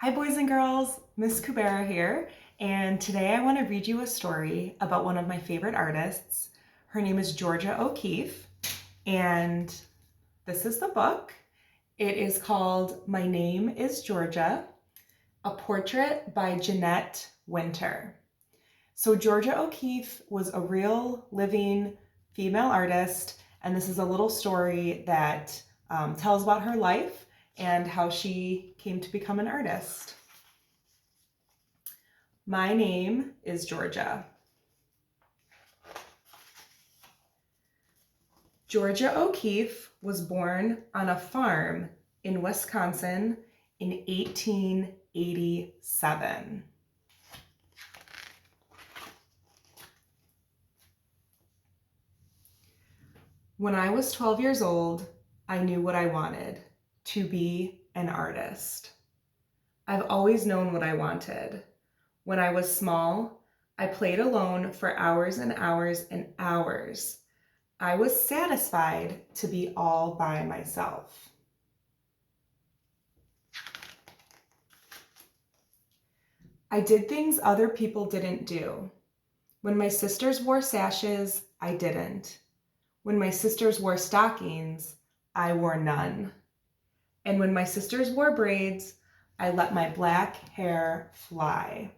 Hi boys and girls, Miss Kubera here, and today I want to read you a story about one of my favorite artists. Her name is Georgia O'Keeffe, and this is the book. It is called My Name is Georgia, a portrait by Jeanette Winter. So Georgia O'Keeffe was a real living female artist, and this is a little story that tells about her life and how she came to become an artist. My name is Georgia. Georgia O'Keeffe was born on a farm in Wisconsin in 1887. When I was 12 years old, I knew what I wanted, to be an artist. I've always known what I wanted. When I was small, I played alone for hours and hours and hours. I was satisfied to be all by myself. I did things other people didn't do. When my sisters wore sashes, I didn't. When my sisters wore stockings, I wore none. And when my sisters wore braids, I let my black hair fly.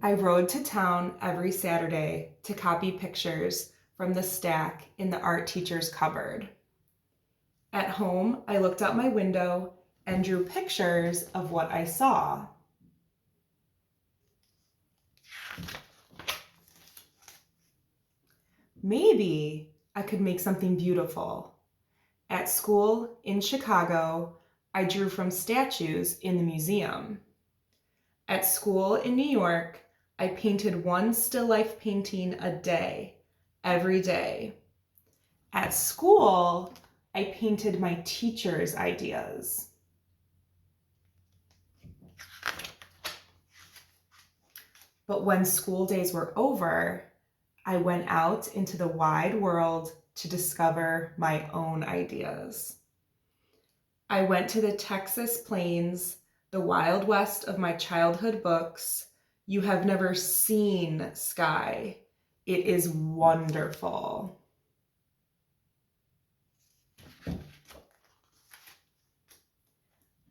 I rode to town every Saturday to copy pictures from the stack in the art teacher's cupboard. At home, I looked out my window and drew pictures of what I saw. Maybe I could make something beautiful. At school in Chicago, I drew from statues in the museum. At school in New York, I painted one still life painting a day, every day. At school, I painted my teacher's ideas. But when school days were over, I went out into the wide world to discover my own ideas. I went to the Texas plains, the Wild West of my childhood books. You have never seen sky. It is wonderful.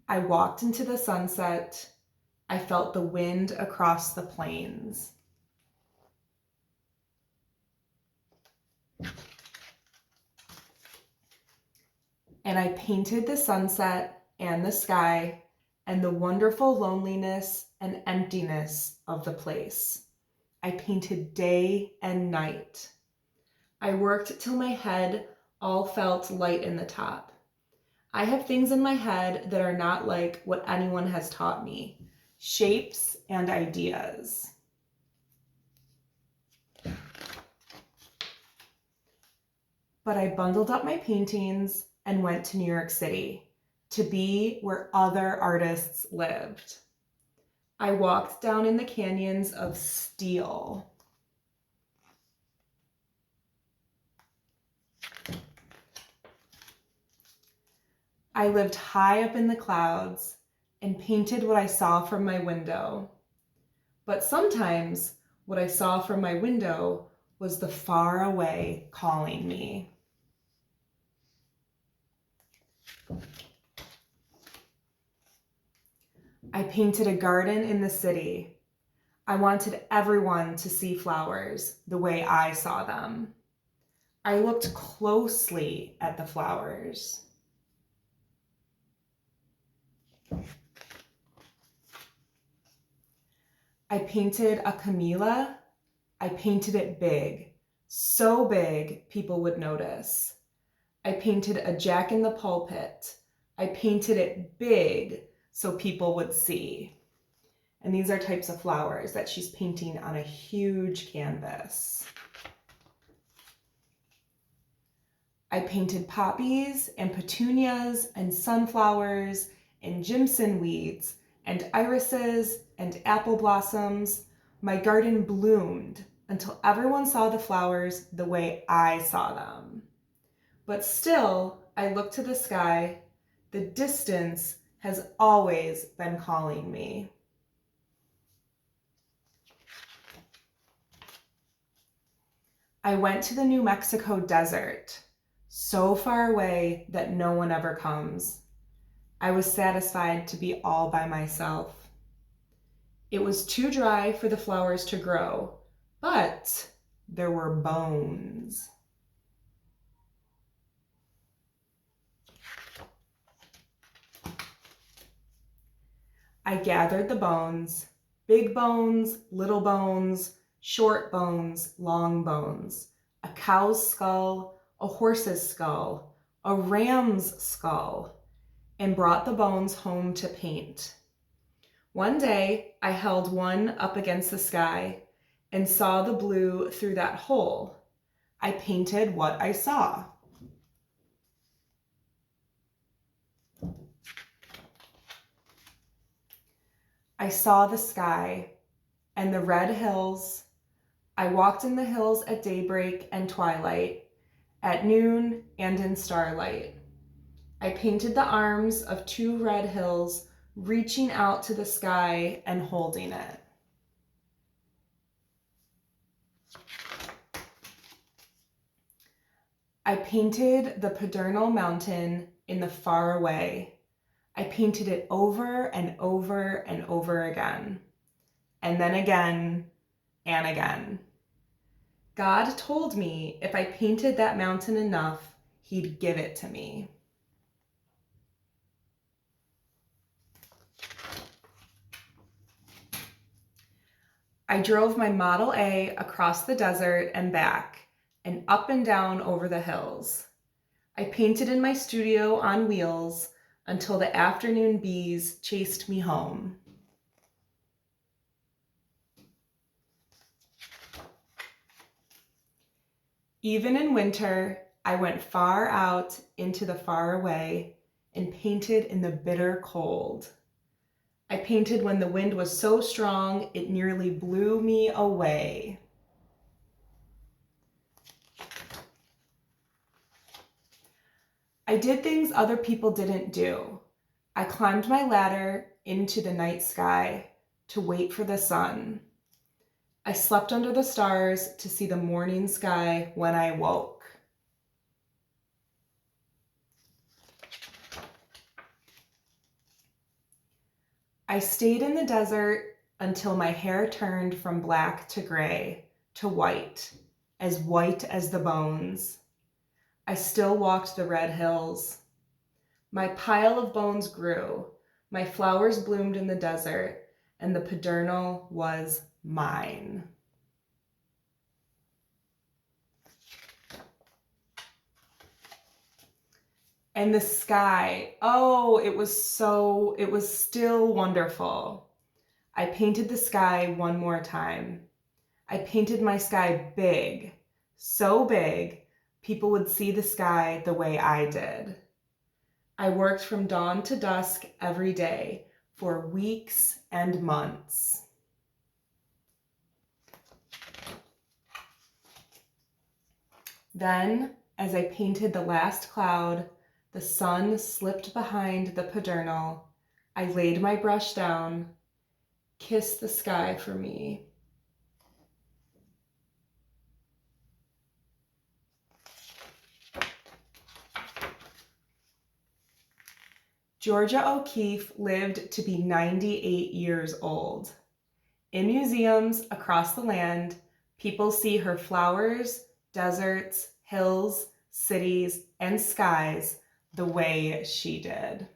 I walked into the sunset. I felt the wind across the plains. And I painted the sunset and the sky and the wonderful loneliness and emptiness of the place. I painted day and night. I worked till my head all felt light in the top. I have things in my head that are not like what anyone has taught me, shapes and ideas. But I bundled up my paintings and went to New York City to be where other artists lived. I walked down in the canyons of steel. I lived high up in the clouds and painted what I saw from my window. But sometimes what I saw from my window was the far away calling me. I painted a garden in the city. I wanted everyone to see flowers the way I saw them. I looked closely at the flowers. I painted a camellia. I painted it big, so big people would notice. I painted a jack in the pulpit. I painted it big so people would see. And these are types of flowers that she's painting on a huge canvas. I painted poppies and petunias and sunflowers and Jimson weeds and irises and apple blossoms. My garden bloomed until everyone saw the flowers the way I saw them. But still, I look to the sky. The distance has always been calling me. I went to the New Mexico desert, so far away that no one ever comes. I was satisfied to be all by myself. It was too dry for the flowers to grow, but there were bones. I gathered the bones, big bones, little bones, short bones, long bones, a cow's skull, a horse's skull, a ram's skull, and brought the bones home to paint. One day, I held one up against the sky and saw the blue through that hole. I painted what I saw. I saw the sky and the red hills. I walked in the hills at daybreak and twilight, at noon and in starlight. I painted the arms of two red hills, reaching out to the sky and holding it. I painted the Pedernal Mountain in the far away. I painted it over and over and over again, and then again and again. God told me if I painted that mountain enough, he'd give it to me. I drove my Model A across the desert and back, and up and down over the hills. I painted in my studio on wheels until the afternoon bees chased me home. Even in winter, I went far out into the far away and painted in the bitter cold. I painted when the wind was so strong it nearly blew me away. I did things other people didn't do. I climbed my ladder into the night sky to wait for the sun. I slept under the stars to see the morning sky when I woke. I stayed in the desert until my hair turned from black to gray to white as the bones. I still walked the red hills. My pile of bones grew, my flowers bloomed in the desert, and the Pedernal was mine. And the sky, oh, it was still wonderful. I painted the sky one more time. I painted my sky big, so big, people would see the sky the way I did. I worked from dawn to dusk every day for weeks and months. Then, as I painted the last cloud, the sun slipped behind the Pedernal. I laid my brush down, kissed the sky for me. Georgia O'Keeffe lived to be 98 years old. In museums across the land, people see her flowers, deserts, hills, cities, and skies the way she did.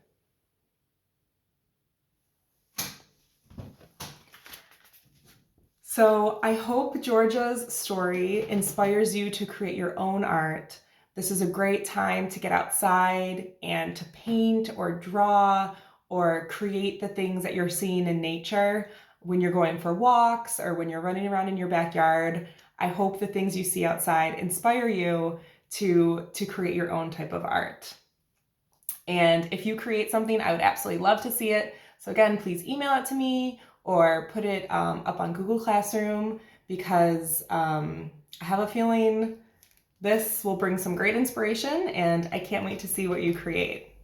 So I hope Georgia's story inspires you to create your own art. This is a great time to get outside and to paint or draw or create the things that you're seeing in nature when you're going for walks or when you're running around in your backyard. I hope the things you see outside inspire you to create your own type of art. And if you create something, I would absolutely love to see it. So again, please email it to me or put it up on Google Classroom, because I have a feeling This will bring some great inspiration, and I can't wait to see what you create.